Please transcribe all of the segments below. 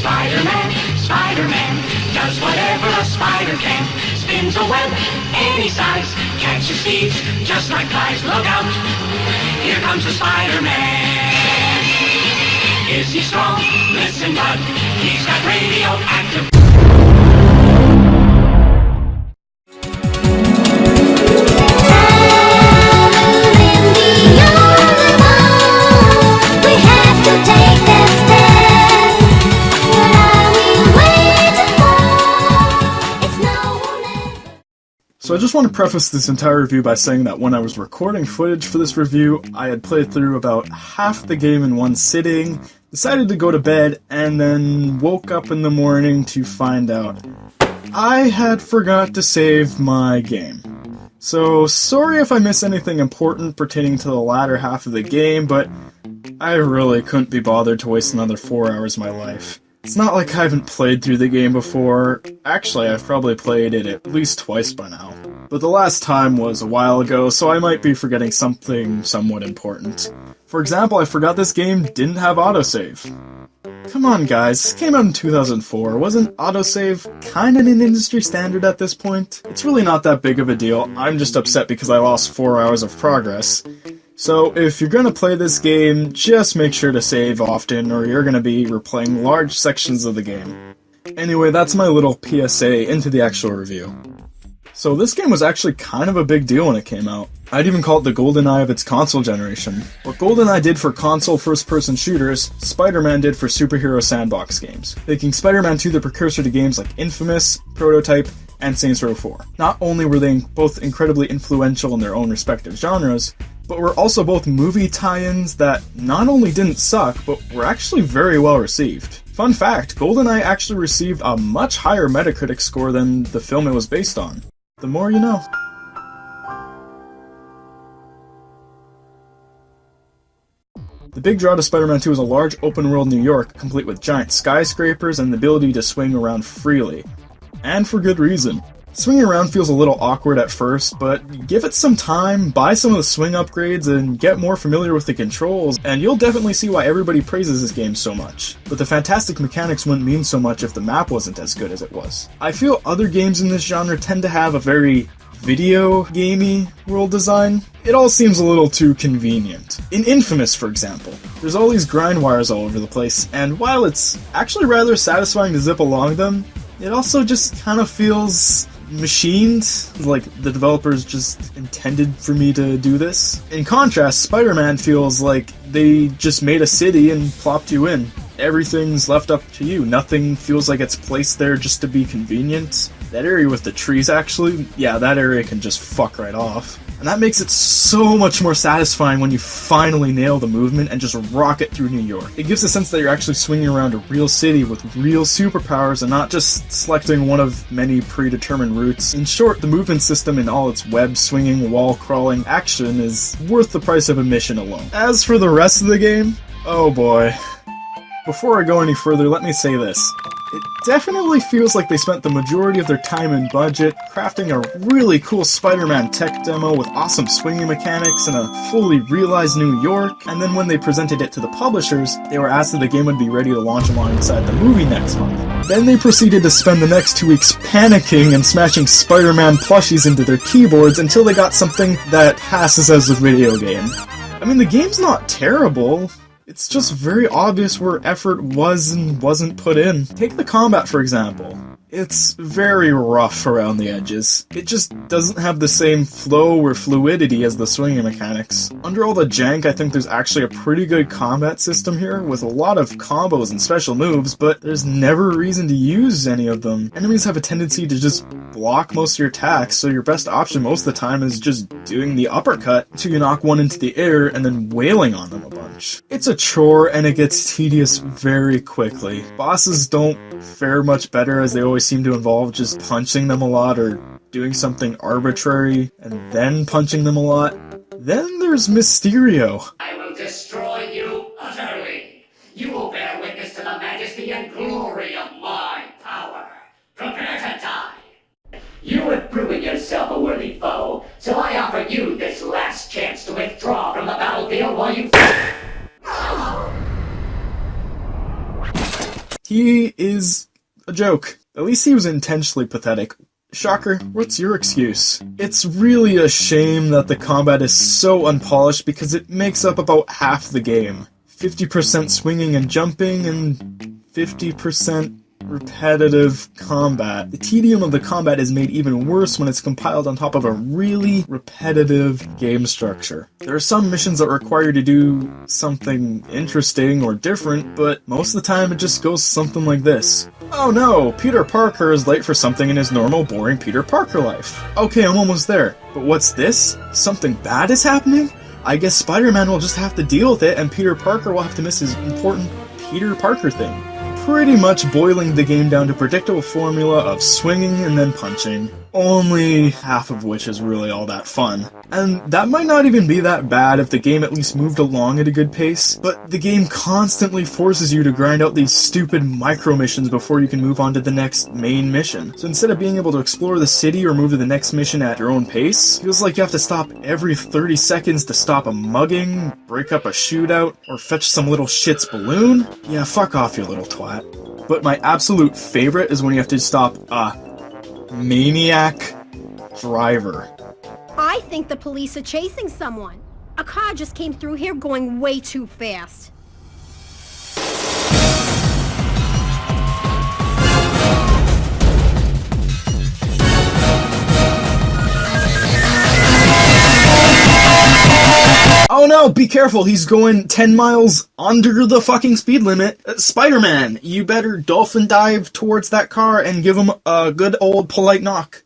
Spider-Man, Spider-Man, does whatever a spider can. Spins a web any size, catches thieves just like flies. Look out, here comes the Spider-Man. Is he strong? Listen, bud, he's got radioactive. So I just want to preface this entire review by saying that when I was recording footage for this review, I had played through about half the game in one sitting, decided to go to bed, and then woke up in the morning to find out I had forgot to save my game. So sorry if I miss anything important pertaining to the latter half of the game, but I really couldn't be bothered to waste another 4 hours of my life. It's not like I haven't played through the game before. Actually, I've probably played it at least twice by now. But the last time was a while ago, so I might be forgetting something somewhat important. For example, I forgot this game didn't have autosave. Come on guys, this came out in 2004. Wasn't autosave kinda an industry standard at this point? It's really not that big of a deal. I'm just upset because I lost 4 hours of progress. So if you're gonna play this game, just make sure to save often or you're gonna be replaying large sections of the game. Anyway, that's my little PSA into the actual review. So this game was actually kind of a big deal when it came out. I'd even call it the GoldenEye of its console generation. What GoldenEye did for console first-person shooters, Spider-Man did for superhero sandbox games, making Spider-Man 2 the precursor to games like Infamous, Prototype, and Saints Row 4. Not only were they both incredibly influential in their own respective genres, but were also both movie tie-ins that not only didn't suck, but were actually very well received. Fun fact, GoldenEye actually received a much higher Metacritic score than the film it was based on. The more you know. The big draw to Spider-Man 2 is a large open-world New York, complete with giant skyscrapers and the ability to swing around freely. And for good reason. Swinging around feels a little awkward at first, but give it some time, buy some of the swing upgrades, and get more familiar with the controls, and you'll definitely see why everybody praises this game so much. But the fantastic mechanics wouldn't mean so much if the map wasn't as good as it was. I feel other games in this genre tend to have a very video gamey world design. It all seems a little too convenient. In Infamous, for example, there's all these grind wires all over the place, and while it's actually rather satisfying to zip along them, it also just kind of feels machined, like the developers just intended for me to do this. In contrast, Spider-Man feels like they just made a city and plopped you in. Everything's left up to you. Nothing feels like it's placed there just to be convenient. That area with the trees, actually, yeah, that area can just fuck right off. And that makes it so much more satisfying when you finally nail the movement and just rocket through New York. It gives a sense that you're actually swinging around a real city with real superpowers and not just selecting one of many predetermined routes. In short, the movement system in all its web swinging, wall crawling action is worth the price of admission alone. As for the rest of the game, oh boy. Before I go any further, let me say this. It definitely feels like they spent the majority of their time and budget crafting a really cool Spider-Man tech demo with awesome swinging mechanics and a fully realized New York, and then when they presented it to the publishers, they were asked if the game would be ready to launch alongside the movie next month. Then they proceeded to spend the next 2 weeks panicking and smashing Spider-Man plushies into their keyboards until they got something that passes as a video game. I mean, the game's not terrible. It's just very obvious where effort was and wasn't put in. Take the combat, for example. It's very rough around the edges. It just doesn't have the same flow or fluidity as the swinging mechanics. Under all the jank, I think there's actually a pretty good combat system here, with a lot of combos and special moves, but there's never a reason to use any of them. Enemies have a tendency to just block most of your attacks, so your best option most of the time is just doing the uppercut until you knock one into the air and then wailing on them a bunch. It's a chore and it gets tedious very quickly. Bosses don't fare much better, as they always seem to involve just punching them a lot or doing something arbitrary and then punching them a lot. Then there's Mysterio. I will destroy you utterly. You will bear witness to the majesty and glory of my power. Prepare to die. You have proven yourself a worthy foe, so I offer you this last chance to withdraw from the battlefield while you... He He is a joke. At least he was intentionally pathetic. Shocker, what's your excuse? It's really a shame that the combat is so unpolished because it makes up about half the game. 50% swinging and jumping and 50% repetitive combat. The tedium of the combat is made even worse when it's compiled on top of a really repetitive game structure. There are some missions that require you to do something interesting or different, but most of the time it just goes something like this. Oh no, Peter Parker is late for something in his normal, boring Peter Parker life. Okay, I'm almost there. But what's this? Something bad is happening? I guess Spider-Man will just have to deal with it and Peter Parker will have to miss his important Peter Parker thing. Pretty much boiling the game down to predictable formula of swinging and then punching, only half of which is really all that fun. And that might not even be that bad if the game at least moved along at a good pace, but the game constantly forces you to grind out these stupid micro missions before you can move on to the next main mission. So instead of being able to explore the city or move to the next mission at your own pace, it feels like you have to stop every 30 seconds to stop a mugging, break up a shootout, or fetch some little shit's balloon. Yeah, fuck off, you little twat. But my absolute favorite is when you have to stop a maniac driver. I think the police are chasing someone. A car just came through here going way too fast. Oh no, be careful, he's going 10 miles under the fucking speed limit. Spider-Man, you better dolphin dive towards that car and give him a good old polite knock.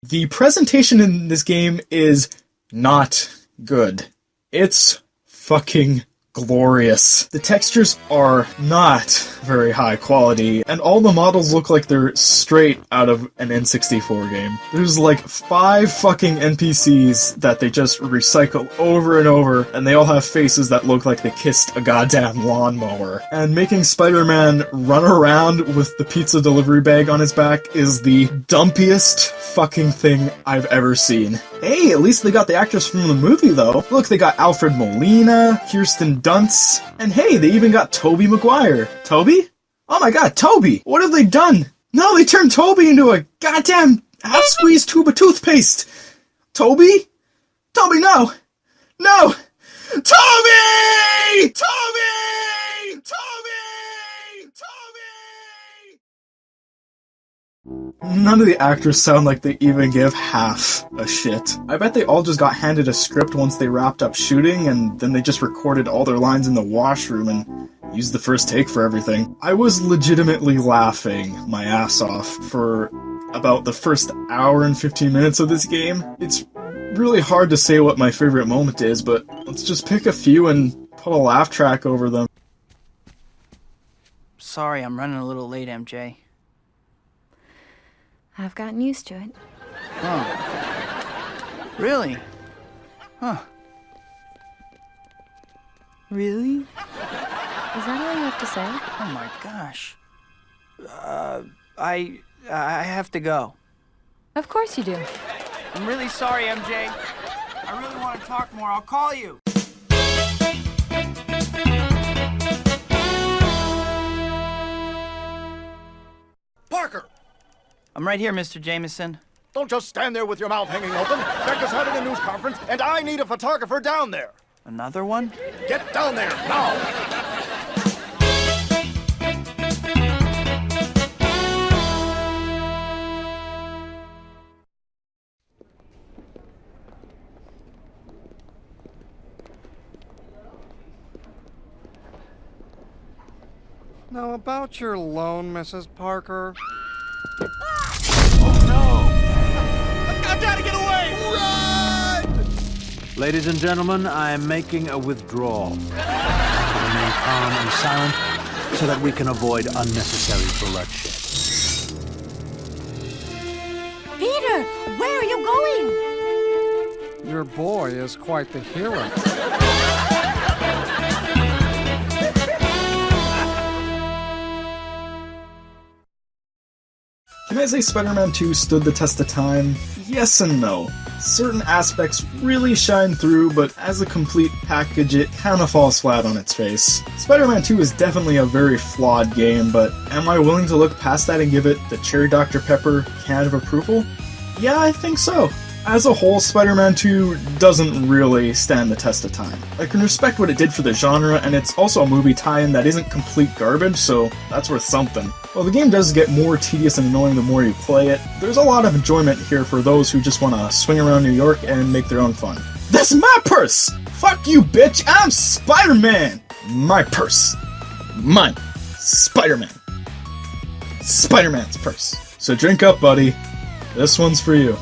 The presentation in this game is not good. It's fucking glorious. The textures are not very high quality, and all the models look like they're straight out of an N64 game. There's like 5 fucking NPCs that they just recycle over and over, and they all have faces that look like they kissed a goddamn lawnmower. And making Spider-Man run around with the pizza delivery bag on his back is the dumpiest fucking thing I've ever seen. Hey, at least they got the actors from the movie though. Look, they got Alfred Molina, Kirsten Dunst, and hey, they even got Tobey Maguire. Toby? Oh my god, Toby! What have they done? No, they turned Toby into a goddamn half-squeezed tube of toothpaste! Toby? Toby, no! No! Toby! Toby! Toby! Toby! None of the actors sound like they even give half a shit. I bet they all just got handed a script once they wrapped up shooting, and then they just recorded all their lines in the washroom and used the first take for everything. I was legitimately laughing my ass off for about the first hour and 15 minutes of this game. It's really hard to say what my favorite moment is, but let's just pick a few and put a laugh track over them. Sorry, I'm running a little late, MJ. I've gotten used to it. Oh. Really? Huh. Really? Is that all you have to say? Oh my gosh. I have to go. Of course you do. I'm really sorry, MJ. I really want to talk more. I'll call you. Parker! I'm right here, Mr. Jameson. Don't just stand there with your mouth hanging open. Becca's having a news conference, and I need a photographer down there. Another one? Get down there, now! Now, about your loan, Mrs. Parker. Oh no! I've got to get away! Run! Ladies and gentlemen, I am making a withdrawal. Remain calm and silent so that we can avoid unnecessary bloodshed. Peter, where are you going? Your boy is quite the hero. Can I say Spider-Man 2 stood the test of time? Yes and no. Certain aspects really shine through, but as a complete package it kinda falls flat on its face. Spider-Man 2 is definitely a very flawed game, but am I willing to look past that and give it the Cherry Dr. Pepper can of approval? Yeah, I think so. As a whole, Spider-Man 2 doesn't really stand the test of time. I can respect what it did for the genre, and it's also a movie tie-in that isn't complete garbage, so that's worth something. While the game does get more tedious and annoying the more you play it, there's a lot of enjoyment here for those who just want to swing around New York and make their own fun. That's my purse! Fuck you, bitch! I'm Spider-Man! My purse. Mine. Spider-Man. Spider-Man's purse. So drink up, buddy. This one's for you.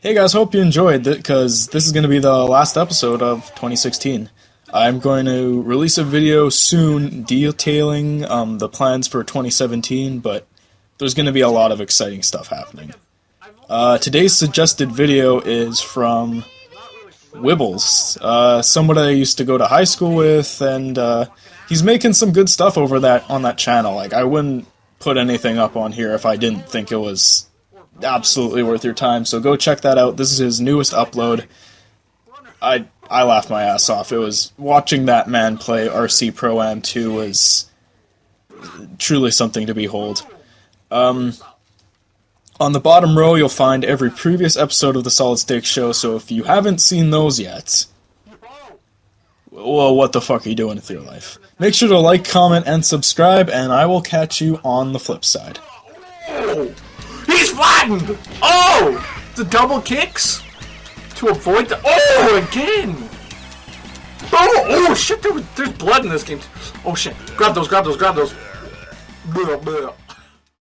Hey guys, hope you enjoyed it, because this is going to be the last episode of 2016. I'm going to release a video soon detailing the plans for 2017, but there's going to be a lot of exciting stuff happening. Today's suggested video is from Wibbles, someone I used to go to high school with, and he's making some good stuff over on that channel. Like, I wouldn't put anything up on here if I didn't think it was absolutely worth your time, so go check that out. This is his newest upload. I laughed my ass off. It was watching that man play RC Pro-Am 2 was truly something to behold. On the bottom row you'll find every previous episode of the Solid Stakes Show, so if you haven't seen those yet, well, what the fuck are you doing with your life? Make sure to like, comment, and subscribe, and I will catch you on the flip side. He's flattened! Oh! The double kicks? To avoid the... Oh, again! Oh shit, there's blood in this game. Oh shit, grab those. Blah, blah.